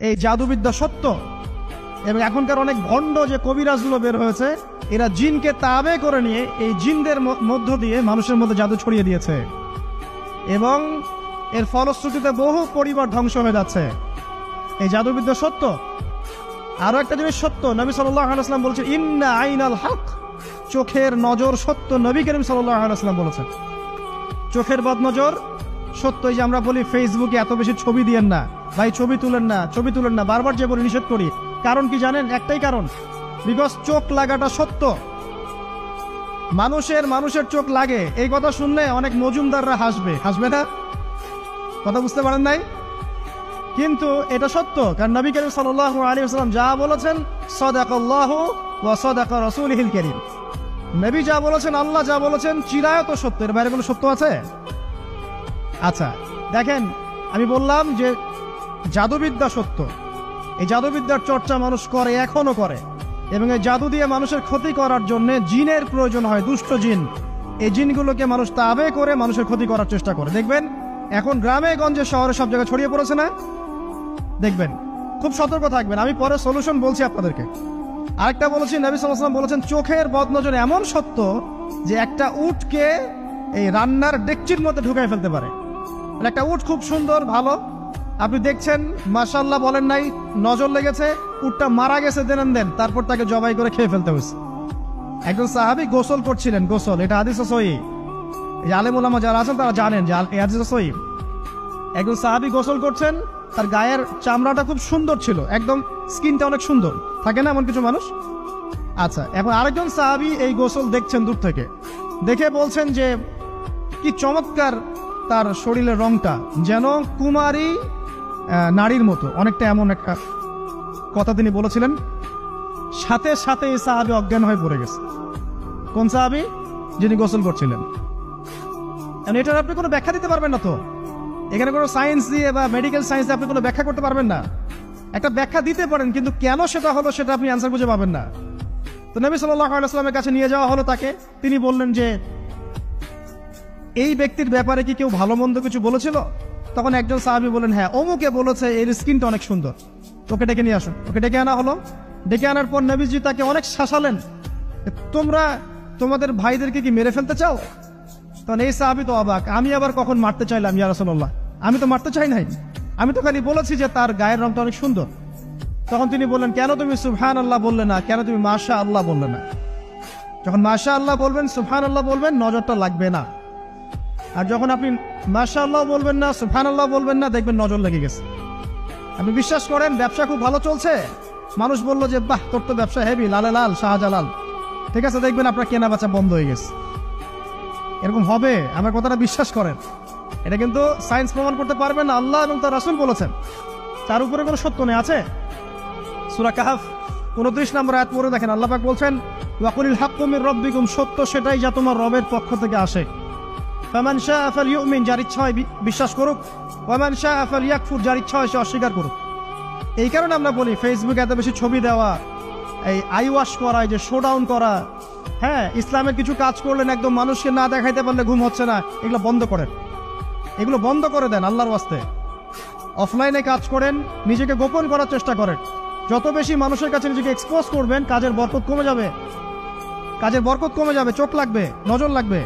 এই জাদুবিদ্যা সত্য। এবং এখনকার অনেক ভণ্ড যে কবিরাজগুলো বের হয়েছে, এরা জিনকে তাবে করে নিয়ে এই জিনদের মধ্য দিয়ে মানুষের মধ্যে জাদু ছড়িয়ে দিয়েছে, এবং এর ফলশ্রুতিতে বহু পরিবার ধ্বংস হয়ে যাচ্ছে। এই জাদুবিদ্যা সত্য। আরো একটা জিনিস সত্য, নবী সাল্লাল্লাহু আলাইহি ওয়াসাল্লাম বলেছেন ইন্না আইনাল হক, চোখের নজর সত্য। নবী করিম সাল্লাল্লাহু আলাইহি ওয়াসাল্লাম বলেছেন চোখের বদনজর সত্য। এই যে আমরা বলি ফেসবুকে এত বেশি ছবি দিয়েন না ভাই, ছবি তুলেন না, ছবি তুলেন না, বারবার যে বলি নিষেধ করি, কারণ কি জানেন? একটাই কারণ, বিকজ চোখ লাগাটা সত্য। মানুষের চোখ লাগে, এই কথা শুনলে অনেক মজুমদাররা হাসবে না? কথা বুঝতে পারেন নাই? কিন্তু এটা সত্য, কারণ নবী করিম সাল্লাল্লাহু আলাইহি ওয়াসাল্লাম যা বলেছেন সাদাকাল্লাহু ওয়া সাদাকা রাসূলুহুল কারীম, নবী যা বলেছেন, আল্লাহ যা বলেছেন চিরায়ত সত্য। এর বাইরে কোনো সত্য আছে? আচ্ছা দেখেন, আমি বললাম যে জাদুবিদ্যা সত্য। এই জাদুবিদ্যার চর্চা মানুষ করে, এখনো করে, এবং এই জাদু দিয়ে মানুষের ক্ষতি করার জন্য জিনের প্রয়োজন হয়, দুষ্ট জিন। এই জিনগুলোকে মানুষ তাবে করে মানুষের ক্ষতি করার চেষ্টা করে। দেখবেন এখন গ্রামে গঞ্জে শহরে সব জায়গায় ছড়িয়ে পড়েছে না? দেখবেন, খুব সতর্ক থাকবেন। আমি পরে সলিউশন বলছি আপনাদেরকে। আরেকটা বলেছি, নবী সাল্লাল্লাহু আলাইহি ওয়াসাল্লাম বলেছেন চোখের বদনজর এমন সত্য যে একটা উটকে এই রান্নার ডেকচির মধ্যে ঢুকাই ফেলতে পারে। একটা উট খুব সুন্দর, ভালো, আপনি দেখছেন মাশাআল্লাহ বলেন নাই, নজর লেগেছে, উটটা মারা গেছে, দেন তারপর তাকে জবাই করে খেয়ে ফেলতে হয়েছে। একজন সাহাবী গোসল করছিলেন, গোসল, এটা হাদিসে সহিহ, এই আলেম ওলামা যারা আছেন তারা জানেন যে এই হাদিসে সহিহ। একজন সাহাবী গোসল করছেন, তার গায়ের চামড়াটা খুব সুন্দর ছিল, একদম স্কিনটা অনেক সুন্দর থাকে না এমন কিছু মানুষ? আচ্ছা, এখন আরেকজন সাহাবী এই গোসল দেখছেন দূর থেকে, দেখে বলছেন যে কি চমৎকার তার শরীরের রংটা, যেন কুমারী নারীর মতো, অনেকটা, এমন একটা কথা তিনি বলেছিলেন। সাথে সাথে এই সাহাবী অজ্ঞান হয়ে পড়ে গেছে। কোন সাহাবী? যিনি গোসল করছিলেন। এটার আপনি কোনো ব্যাখ্যা দিতে পারবেন না তো, এখানে কোনো সায়েন্স দিয়ে বা মেডিকেল সায়েন্স দিয়ে আপনি কোনো ব্যাখ্যা করতে পারবেন না। একটা ব্যাখ্যা দিতে পারেন, কিন্তু কেন সেটা হলো সেটা আপনি অ্যান্সার খুঁজে পাবেন না। তো নবী সাল্লাল্লাহু আলাইহি ওয়াসাল্লামের কাছে নিয়ে যাওয়া হলো তাকে। তিনি বললেন যে এই ব্যক্তির ব্যাপারে কি কেউ ভালো মন্দ কিছু বলেছিল? তখন একজন সাহাবী বলেন, হ্যাঁ, অমুকে বলেছে এর স্কিনটা অনেক সুন্দর, ওকে ডেকে নিয়ে আসুন। ওকে ডেকে আনা হলো। ডেকে আনার পর নবীজি তাকে অনেক শাসালেন, তোমরা তোমাদের ভাইদেরকে কি মেরে ফেলতে চাও? তখন এই সাহাবী তো অবাক, আমি আবার কখন মারতে চাইলাম ইয়া রাসূলুল্লাহ? আমি তো মারতে চাই নাই, আমি তো খালি বলেছি যে তার গায়ের রংটা অনেক সুন্দর। তখন তিনি বললেন, কেন তুমি সুবহানাল্লাহ বললে না, কেন তুমি মাশাআল্লাহ বললে না? যখন মাশাআল্লাহ বলবেন, সুবহানাল্লাহ বলবেন, নজরটা লাগবে না। আর যখন আপনি মাশাআল্লাহ বলবেন না, সুবহানাল্লাহ বলবেন না, দেখবেন নজর লেগে গেছে। আপনি বিশ্বাস করেন ব্যবসা খুব ভালো চলছে, মানুষ বললো যে বাহ তোর তো ব্যবসা হেভি, লালে লাল শাহজালাল, ঠিক আছে, দেখবেন আপনার কেনা বেচা বন্ধ হয়ে গেছে। এরকম হবে, আমার কথাটা বিশ্বাস করেন। এটা কিন্তু সায়েন্স প্রমাণ করতে পারবেন না, আল্লাহ এবং তার রাসূল বলেছেন, তার উপরে কোনো সত্য নেই। আছে সূরা কাহফ 29 নম্বর আয়াত পড়ে দেখেন, আল্লাহ পাক বলছেন ওয়াকুলিল হাক্কু মির রাব্বিকুম, সত্য সেটাই যা তোমার রবের পক্ষ থেকে আসে। ফামান শাআ ফালইউমিন, যার ইচ্ছা হয় বিশ্বাস করুক, ওয়ামান শাআ ফালইয়াকফুর, যার ইচ্ছা হয় সে অস্বীকার করুক। এই কারণে আমরা বলি ফেসবুকে এত বেশি ছবি দেওয়া, এই আই ওয়াশ করা, এই যে শো ডাউন করা, হ্যাঁ, ইসলামের কিছু কাজ করলেন একদম মানুষকে না দেখাইতে পারলে ঘুম হচ্ছে না, এগুলো বন্ধ করেন, এগুলো বন্ধ করে দেন আল্লাহর ওয়াস্তে। অফলাইনে কাজ করেন, নিজেকে গোপন করার চেষ্টা করেন। যত বেশি মানুষের কাছে নিজেকে এক্সপোজ করবেন, কাজের বরকত কমে যাবে, কাজের বরকত কমে যাবে, চোখ লাগবে, নজর লাগবে।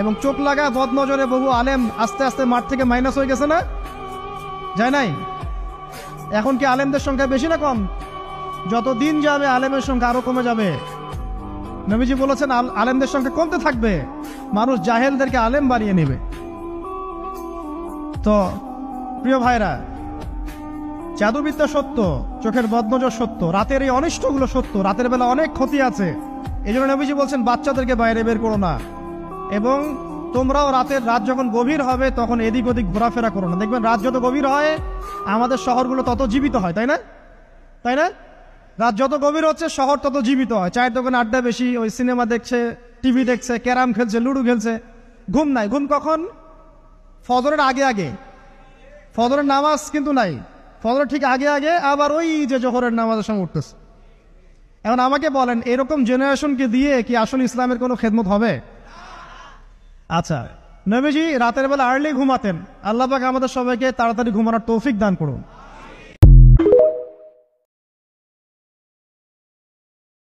এবং চোখ লাগা বদ নজরে বহু আলেম আস্তে আস্তে মাঠ থেকে মাইনাস হয়ে গেছে না? যায় নাই? এখন কি আলেমদের সংখ্যা বেশি না কম? যত দিন যাবে আলেমের সংখ্যা আরো কমে যাবে। নবীজি বলেছেন আলেমদের সংখ্যা কমতে থাকবে, মানুষ জাহেলদেরকে আলেম বানিয়ে নেবে। তো প্রিয় ভাইরা, জাদুবিদ্যা সত্য, চোখের বদনজর সত্য, রাতের এই অনিষ্টগুলো সত্য, রাতের বেলা অনেক ক্ষতি আছে। এই জন্য নবীজি বলছেন বাচ্চাদেরকে বাইরে বের করো না, এবং তোমরাও রাত যখন গভীর হবে তখন এদিক ওদিক ঘোরাফেরা করো না। দেখবেন রাত যত গভীর হয় আমাদের শহরগুলো তত জীবিত হয়, তাই না? তাই না? রাত যত গভীর হচ্ছে শহর তত জীবিত হয়। চায়ের দোকানে আড্ডা বেশি, ওই সিনেমা দেখছে, টিভি দেখছে, ক্যারাম খেলছে, লুডো খেলছে, ঘুম নাই। ঘুম কখন? ফজরের আগে আগে। ফজরের নামাজ কিন্তু নাই, ফজরের ঠিক আগে আগে, আবার ওই যে জোহরের নামাজের সময় উঠতেছে। এখন আমাকে বলেন, এরকম জেনারেশনকে দিয়ে কি আসলে ইসলামের কোনো খেদমত হবে? আচ্ছা, নবীজি রাতের বেলা আর্লি ঘুমাতেন। আল্লাহ পাক আমাদের সবাইকে তাড়াতাড়ি ঘুমানোর তৌফিক দান করুন।